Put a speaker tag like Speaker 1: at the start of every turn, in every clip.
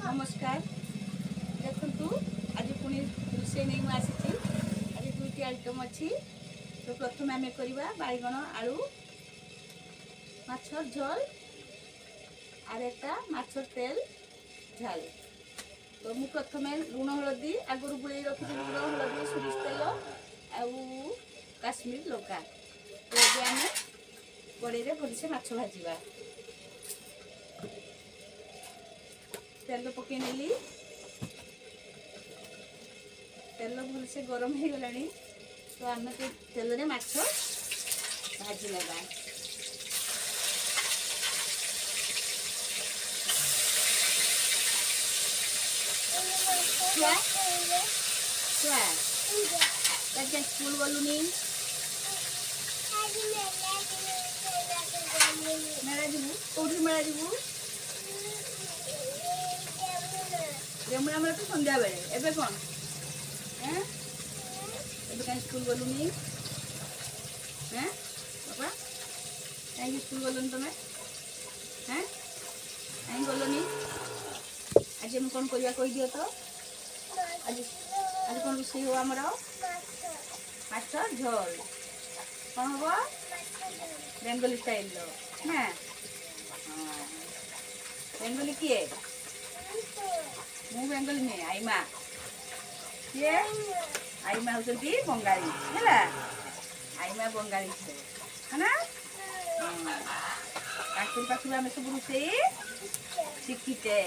Speaker 1: नमस्कार देखु आज पुणी रोषे नहीं आसी आज दुईटी आइटम अच्छी तो प्रथम आम करवा बैगण आलू माछर झोल और एक माछर तेल झाल। तो मु प्रथम लुण हलदी आगुरी बुड़े रखी लुण हलदी सोरिष तेल आउ काश्मीर लंका तो आम कड़े भलसे माछ भाजवा। तेल पकई नेली तेल भलसे गरम हो गला तो आम तेल रे माछ भाजी नेबा। छुआ छुआ स्कूल गलुनी मेला जीवु कौटी मेला जीवु यमुना मेला तो संध्या बेले एबे कौन एबे कहीं स्कूल गलुनी बाबा कहीं स्कूल गलुनी तुम कहीं गलुनी आज हम कौन करवा कही दियो तो आज आज कौन रोषे हो आमर माछ झोल कौन हम बेंगली स्टाइल ना बेंगली किए मु बेंगली नहीं आईमा किए आईमा होती बंगाली है आईमा बंगाली से है ना पाखु आम सब रोषे शिखीचे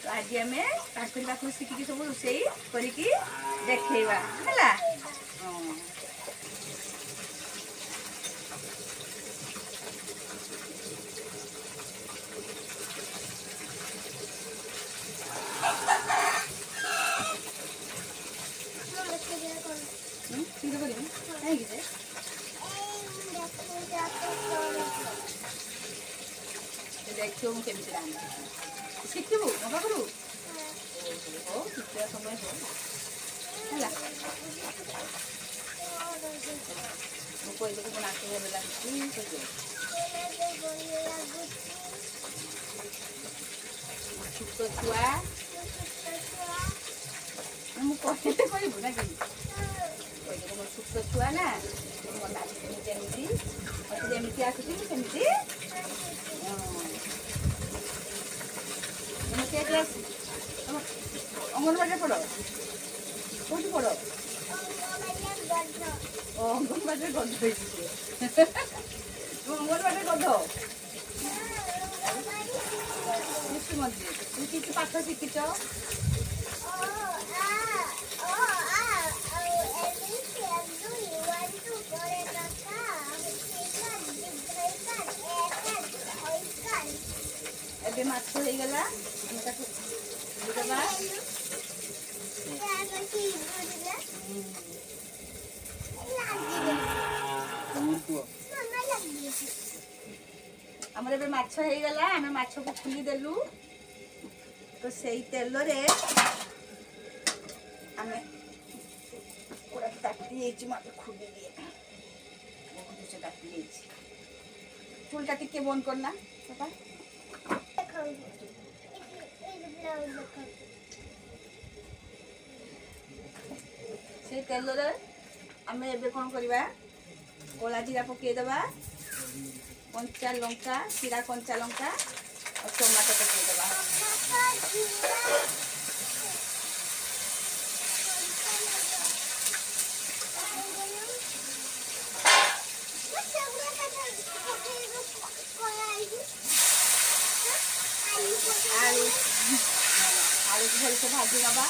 Speaker 1: तो आज आम पाखु शिखिकी सब रोषे करके देखा है। देखो मुझे शिखू मो पाखु हो शिखा समय हो है मुझे नाच भल लगे छुट छुआ मुझे कहबू ना कि मो छुट छुआ ना मो नाच जमी मत जमी आसुची सेमती अंगनवाड़ी पढ़ कौटी पढ़ अंगनवाड़ी गध अंगनवाड़ी गध शिशु मंदिर तू कि पाठ शिखिच ए माछ हो गला आमर ए माछ हो गला आम माछ को खुली देलु तो सही तेल रे आम पूरा ताकि मत खुली दिए बहुत ताकि चूलटा टिके बंद करना पापा से तेल रे आम एबे कौन करवा कला जीरा पकईदबा कंचा लंका चिरा कंचा लंका और टमाटो पकईदबा आलू आलू को भलसे भाजी नवा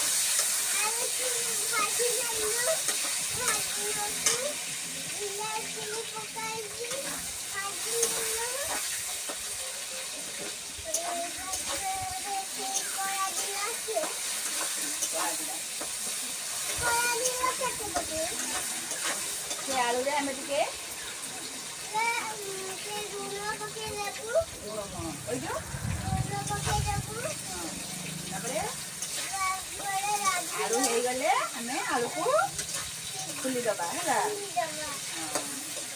Speaker 1: से आलू रे आम टिके आलू हो गले आम आलू को खुली दबा है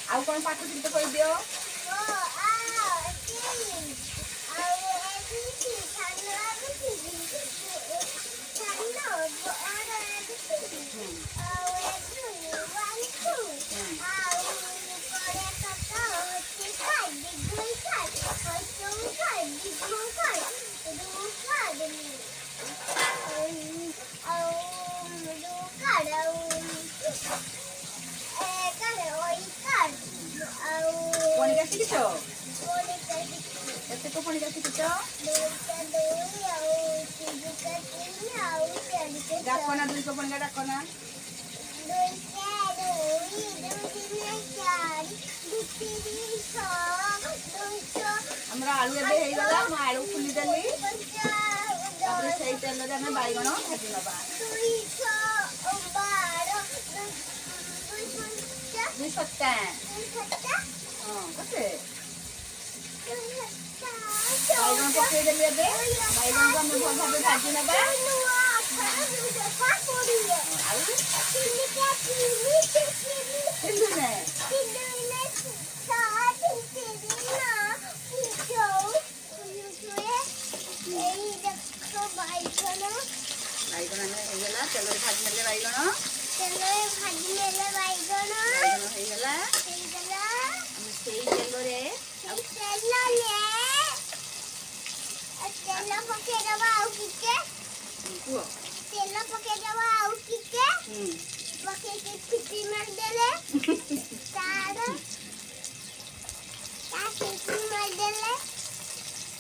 Speaker 1: आउ कौन पाठ टिके कह दियो ଶିଖିଛ? କେତେ ପଣିକା ଶିଖିଛ? ଡାକନା 2 ପଣିକା ଡାକନା। ଆମର ଆଳୁ ଏବେ ହେଇଗଲା। ମୁଁ ଆଳୁ ଖୋଲିଦେଲି। ତାପରେ ସେଇ ତେଲରେ ଆମେ ବାଇଗଣ ଭାଜି ନେବା। 2 ହଁ କେତେ ବାଇଗଣ ପକେଇଦେଲି। ଏବେ ବାଇଗଣକୁ ଆମେ ଭଲ ଭାବେ ଭାଜି ନେବା। ବାଇଗଣ ହେଇଗଲା। ତେଲରେ ଭାଜି ନେଲେ ବାଇଗଣ ହେଇଗଲା। ଆମେ ସେଇ ତେଲରେ
Speaker 2: ତେଲ ପକେଇଦବା ଆଉ ଟିକେ।
Speaker 1: କୁହ।
Speaker 2: ତେଲ ପକେଇଦବା ଆଉ ଟିକେ। ପକେଇକି ସିଟି ମାରିଦେଲେ ସିଟି ମାରିଦେଲେ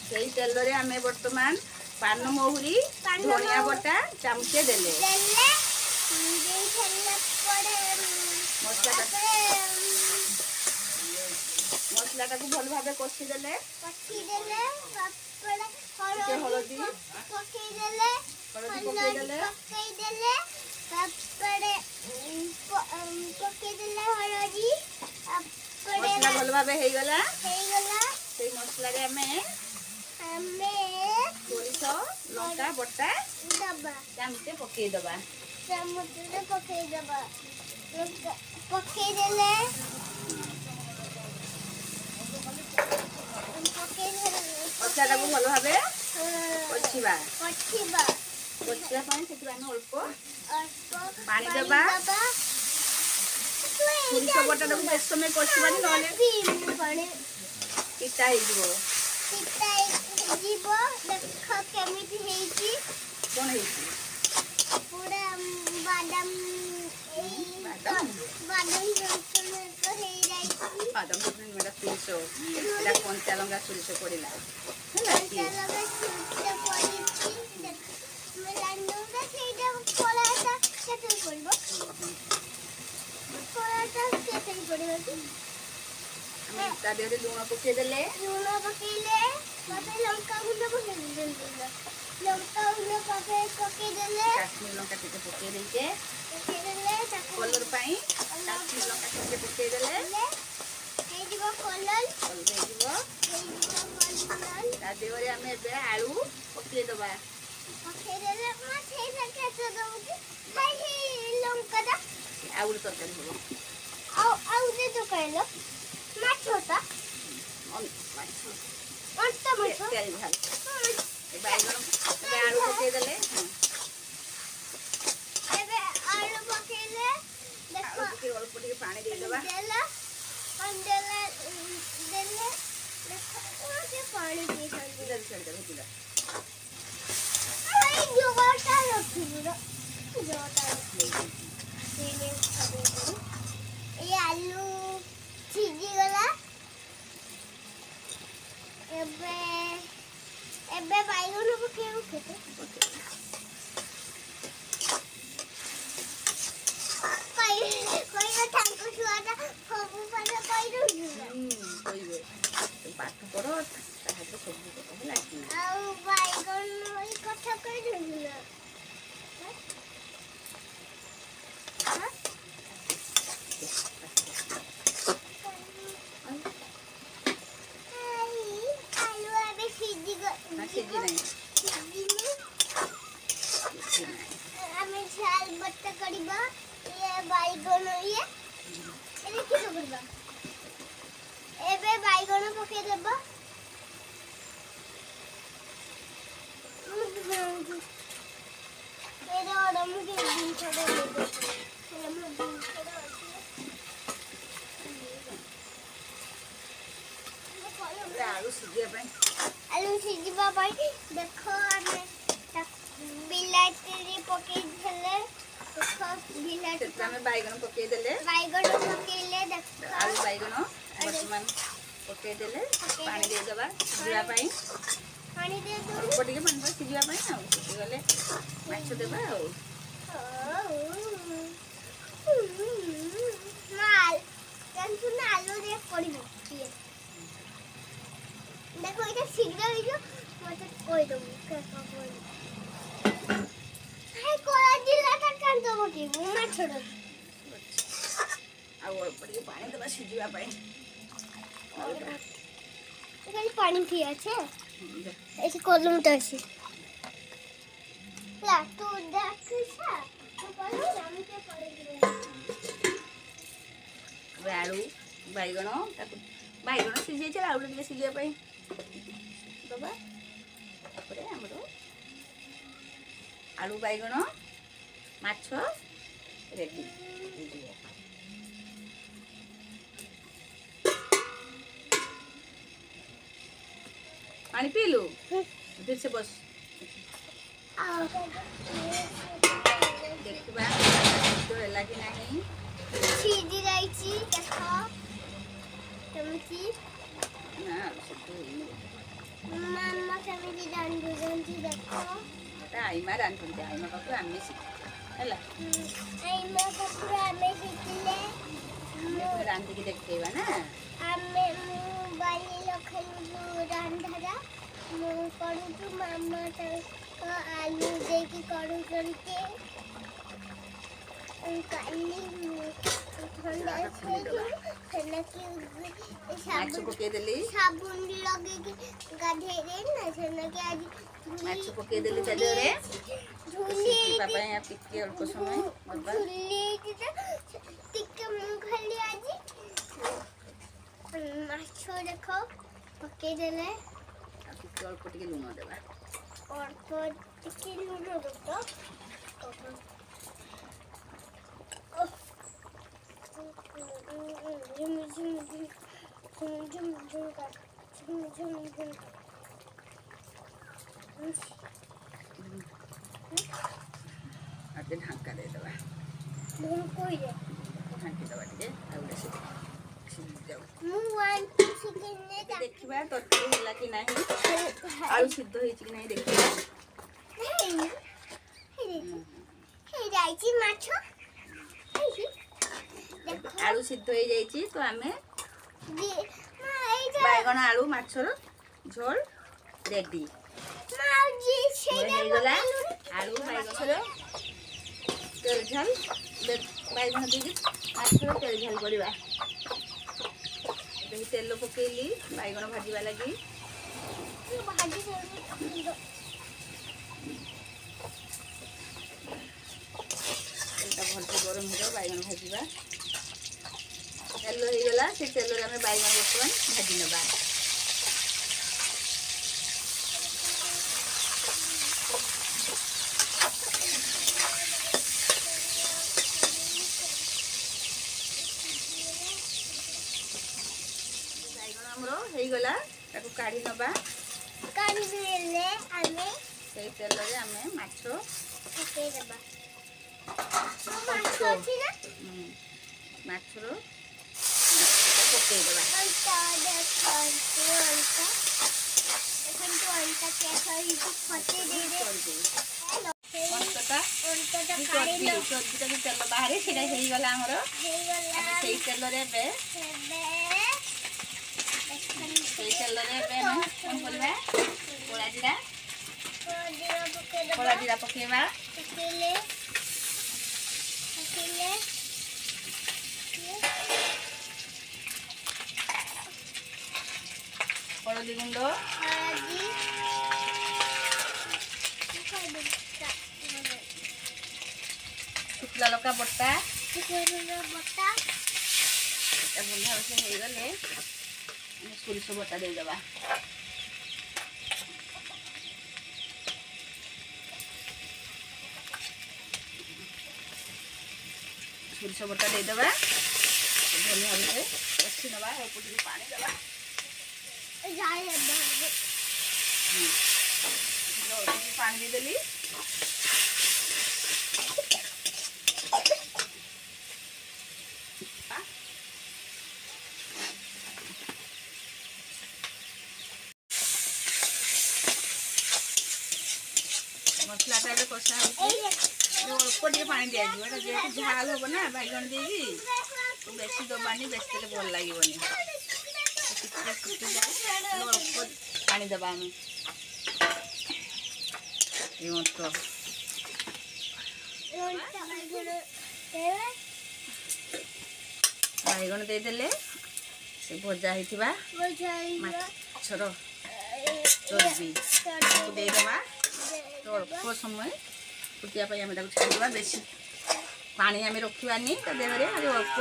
Speaker 1: ସେଇ ତେଲରେ ଆମେ ବର୍ତ୍ତମାନ ପାନ ମହୁରି ଧନିଆ ବଟା ଚାମଚେ ଦେଲେ। ମସଲାଟାକୁ ଭଲ ଭାବେ କଷିଦେଲେ। ହଳଦୀ ପକେଇଦେଲେ।
Speaker 2: ପକେଇଦେଲେ ହଳଦୀ।
Speaker 1: ମସଲା ଭଲ ଭାବେ ହେଇଗଲା। ସେଇ ମସଲାରେ ଆମେ ସୋରିଷ ଲଙ୍କା ବଟା ଚାମଚେ ପକେଇଦବା।
Speaker 2: ପକେଇଦେଲେ
Speaker 1: ମସଲାଟାକୁ ଭଲ ଭାବେ କଷିବା ପାଇଁ ସେଥିରେ ଆମେ ଅଳ୍ପ ପାଣି ଦେବା। ସୋରିଷ ବଟାଟାକୁ ବେଶୀ ସମୟ କଷିବାନି, ନହେଲେ ପିତା ହେଇଯିବ।
Speaker 2: ଦେଖ କେମିତି ହେଇଛି।
Speaker 1: କଣ ହେଇଛି?
Speaker 2: ପୁରା ବାଦାମ
Speaker 1: ଏଇଟା କଞ୍ଚା ଲଙ୍କା ସୋରିଷ ପଡିଲା ହେଲା କି? ତା ଦେହରେ ଲୁଣ ପକେଇଦେଲେ। କାଶ୍ମୀର ଲଙ୍କା ଟିକେ ପକେଇ ଦେଇଛେ କଲର ପାଇଁ। କାଶ୍ମୀର ଲଙ୍କା ଟିକେ ପକେଇଦେଲେ ହେଇଯିବ। ତା ଦେହରେ ଆମେ ଏବେ ଆଳୁ ପକେଇଦବା। ଆଉ ଗୋଟେ ତରକାରୀ ହବ। ବାଇଗଣ ଆଳୁ ପକେଇଦେଲେ। ଅଳ୍ପ ଟିକେ ପାଣି ଦେଇଦବା।
Speaker 2: आलू सीझीगला। एबे बाइगण पकेइबो केते कोई ठाकुर छुआटा सब पारे कहि दउछु
Speaker 1: कहिबे पाठ पढो ताहाते सब कथा होला कि
Speaker 2: आ बाइगण ओइ कथा कहि दउछु ना। बाइगण पके देबा एरा ओडा मुके दिन छोड़े दे हम दिन छोड़े आलू सीझिबा पाई देखो आमे बिलाती पके देले। देखो बिलाती
Speaker 1: में बाइगण पके देले।
Speaker 2: बाइगण पकेले देखो
Speaker 1: आलू बाइगण वर्तमान ପକେଇଦେଲେ ପାଣି ଦେଇଦେବା ସିଝିବା ପାଇଁ।
Speaker 2: ପାଣି ଦେଇଦେବୁ।
Speaker 1: ଅଳ୍ପ ଟିକେ ପାଣି ଦେବା ସିଝିବା ପାଇଁ ଆଉ ସିଝିଗଲେ ମାଛ ଦେବା ଆଉ।
Speaker 2: ଆଲୁ দিয়ে পড়িবে দেখো এটা শীঘ্র হইলো মতে কই দেব হাই কোলা জিলাটা কান দেব কি মাছ ছোট
Speaker 1: ଆଉ ଅଳ୍ପ ଟିକେ ପାଣି ଦେବା ସିଝିବା ପାଇଁ।
Speaker 2: এখানে পানি ঠিক আছে এই যে কলমটা আছে লা তো দেখিস তো বলো আমি কে করে দিব।
Speaker 1: ଏବେ ଆଳୁ ବାଇଗଣ ତାକୁ ବାଇଗଣ ସିଝେଇଛି ଆଳୁ ଟିକେ ସିଝିବା ପାଇଁ ଦେବା। ତାପରେ ଆମର ଆଳୁ ବାଇଗଣ ମାଛ ରେଡ଼ି ହେଇଯିବ। ପାଣି ପିଇଲୁ फिर से बस ଦେଖିବା ହେଲା କି ନାହିଁ।
Speaker 2: ସିଝି ଯାଇଛି ଦେଖ କେମିତି
Speaker 1: ନା ସେଠୁ ହେଇନି।
Speaker 2: ମାମା କେମିତି ରାନ୍ଧୁଛନ୍ତି ଦେଖ।
Speaker 1: ଏଟା ଆଇମା ରାନ୍ଧନ୍ତି ଆଇମା ପାଖରୁ ଆମେ ଶିଖିଛୁ ହେଲା।
Speaker 2: ଆଇମା ପାଖରୁ ଆମେ ଶିଖିଲେ
Speaker 1: ଆମେ ରାନ୍ଧିକି ଦେଖେଇବା ନା।
Speaker 2: ଆମେ ମୋବାଇଲ ଲଖେଇଲୁ ରାନ୍ଧାଟା ମୁଁ କରୁଛୁ ମାମା ତାଙ୍କ ଆଲୁ ଦେଇକି କରୁଛନ୍ତି। କାଲି ଥଣ୍ଡା ସେନାକି
Speaker 1: ମାଛ ପକେଇଦେଲି
Speaker 2: ସାବୁନ ଲଗେଇକି ଗାଧେଇଲେ ନା ସେନାକି ଆଜି
Speaker 1: ମାଛ ପକେଇଦେଲି ତା ଦେହରେ ସିଝିବା ପାଇଁ ଟିକେ ଅଳ୍ପ ସମୟ ଦେବା।
Speaker 2: ଟିକେ ମୁଁ ଖାଲି ଆଜି ମାଛ ଦେଖ ପକେଇଦେଲେ
Speaker 1: ଆଉ ଟିକେ ଅଳ୍ପ ଟିକେ ଲୁଣ ଦେବା।
Speaker 2: ଅଳ୍ପ ଟିକେ ଲୁଣ ଦେବ।
Speaker 1: ଆଉ ଟିକେ ଢାଙ୍କା ଦେଇଦେବା। ଢାଙ୍କି ଦେବା ଟିକେ ଆଉ ଗୋଟେ ସିଝି ଯାଉ। ଦେଖିବା ତରକାରୀ ହେଲା କି ନାହିଁ ଆଳୁ ସିদ্ধ ହେଇଛି କି ନାହିଁ ଦେଖିବା।
Speaker 2: ହେଇଯାଇଛି ମାଛ
Speaker 1: ଆଳୁ ସିদ্ধ ହେଇଯାଇଛି ତ ଆମେ ବାଇଗଣ ଆଳୁ ମାଛର ଝୋଳ ରେଡି ହେଇଗଲା। ଆଳୁ ବାଇଗଣର ତେଲ ଝାଲ ବାଇଗଣ ଦେଇକି ମାଛର ତେଲ ଝାଲ କରିବା। ଏବେ ତେଲ ପକେଇଲି ବାଇଗଣ ଭାଜିବା ଲାଗି। ତେଲଟା ଭଲସେ ଗରମ ହେଇଯାଉ ବାଇଗଣ ଭାଜିବା। ତେଲ ହେଇଗଲା ସେ ତେଲରେ ଆମେ ବାଇଗଣ ବର୍ତ୍ତମାନ ଭାଜି ନେବା। ବାଇଗଣ ଆମର ହେଇଗଲା ତାକୁ କାଢି ନେବା।
Speaker 2: କାଢିଦେଲେ ଆମେ
Speaker 1: ସେଇ ତେଲରେ ଆମେ ମାଛ
Speaker 2: ପକେଇଦେବା।
Speaker 1: ମାଛର ପକେଇଦେବା। ତେଲ ବାହାରେ ସେଇଟା ହେଇଗଲା ଆମର। ସେଇ ତେଲରେ ଏବେ ଆମେ କ'ଣ କରିବା କଳା ଜିରା ପକେଇବା। ହଳଦୀ ଗୁଣ୍ଡ ଶୁଖିଲା ଲଙ୍କା ବଟା ଭଲ ଭାବରେ ହେଇଗଲେ ଆମେ ସୋରିଷ ବଟା ଦେଇଦେବା। ସୋରିଷ ବଟା ଦେଇଦେବା ଭଲ ଭାବରେ କଷି ନେବା। ଅଳ୍ପ ଟିକେ ପାଣି ଦେବା। ପାଣି ଦେଇଦେଲି। ମସଲାଟା ଏବେ କଷା ହେଉଛି। ଅଳ୍ପ ଟିକେ ପାଣି ଦିଆଯିବ, ଏଇଟା ଯେହେତୁ ଝାଲ ହବ ନା ବାଇଗଣ ଦେଇକି, ବେଶୀ ଦବାନି, ବେଶୀ ଦେଲେ ଭଲ ଲାଗିବନି। ଟିକେ ଫୁଟିଯାଏ, ଅଳ୍ପ ପାଣି ଦେବା ଆମେ। এই মতো ବାଇଗଣ ଦେଇଦେଲେ ସେ ଭଜା ହେଇଥିବା ମାଛର ଚର୍ବି ଦେଇଦେବା। ଅଳ୍ପ ସମୟ ଫୁଟିବା ପାଇଁ ଆମେ ତାକୁ ଛାଡ଼ିଦେବା। ବେଶୀ ପାଣି ଆମେ ରଖିବାନି ତା ଦେହରେ, ଖାଲି ଅଳ୍ପ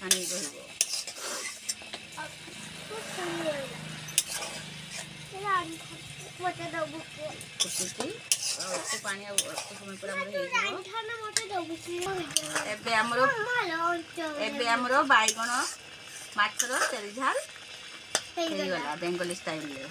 Speaker 1: ପାଣି ରହିବ। ଫୁଟୁଛି ଅଳ୍ପ ପାଣି, ଆଉ ଅଳ୍ପ ସମୟ ପରେ ଆମର ହେଇଯିବ। ଏବେ ଆମର ବାଇଗଣ ମାଛର ତେଲ ଝାଲ ହେଇଗଲା ବେଙ୍ଗଲୀ ଷ୍ଟାଇଲରେ।